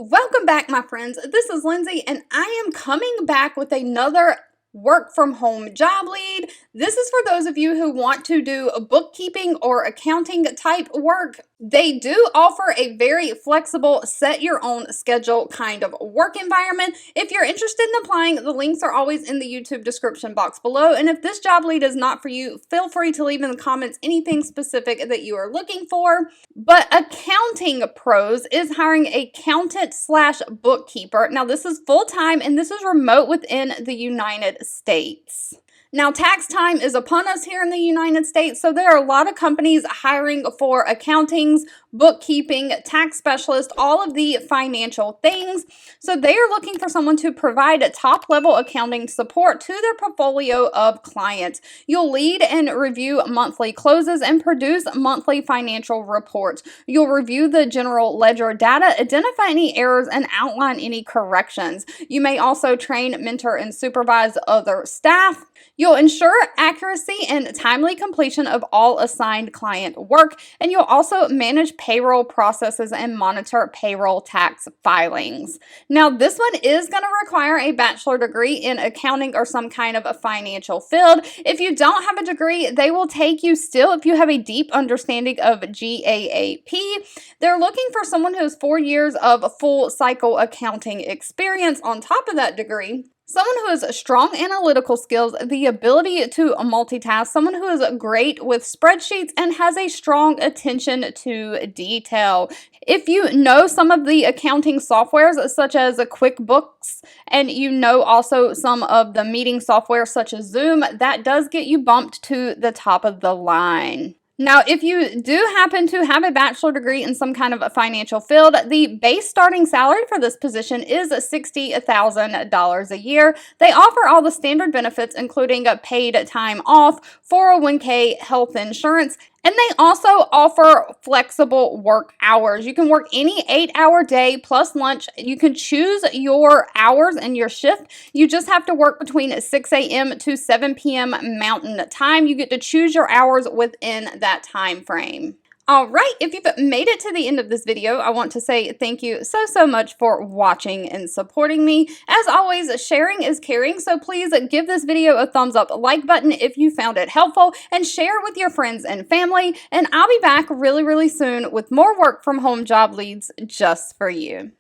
Welcome back, my friends. This is Lindsay, and I am coming back with another work from home job lead. This is for those of you who want to do a bookkeeping or accounting type work. They do offer a very flexible, set your own schedule kind of work environment. If you're interested in applying, the links are always in the YouTube description box below. And if this job lead is not for you, feel free to leave in the comments anything specific that you are looking for. But Accounting Pros is hiring a accountant slash bookkeeper. Now, this is full-time and this is remote within the United States. Now, tax time is upon us here in the United States, so there are a lot of companies hiring for accountings, bookkeeping, tax specialist, all of the financial things. So they are looking for someone to provide top-level accounting support to their portfolio of clients. You'll lead and review monthly closes and produce monthly financial reports. You'll review the general ledger data, identify any errors, and outline any corrections. You may also train, mentor, and supervise other staff. You'll ensure accuracy and timely completion of all assigned client work, and you'll also manage payroll processes and monitor payroll tax filings. Now, this one is going to require a bachelor degree in accounting or some kind of a financial field. If you don't have a degree, they will take you still if you have a deep understanding of GAAP. They're looking for someone who has 4 years of full cycle accounting experience on top of that degree. Someone who has strong analytical skills, the ability to multitask, someone who is great with spreadsheets and has a strong attention to detail. If you know some of the accounting softwares such as QuickBooks and you know also some of the meeting software such as Zoom, that does get you bumped to the top of the line. Now, if you do happen to have a bachelor degree in some kind of a financial field, the base starting salary for this position is $60,000 a year. They offer all the standard benefits, including paid time off, 401k, health insurance, and they also offer flexible work hours. You can work any 8-hour day plus lunch. You can choose your hours and your shift. You just have to work between 6 a.m. to 7 p.m. Mountain Time. You get to choose your hours within that time frame. All right, if you've made it to the end of this video, I want to say thank you so much for watching and supporting me. As always, sharing is caring, so please give this video a thumbs up like button if you found it helpful and share with your friends and family. And I'll be back really soon with more work from home job leads just for you.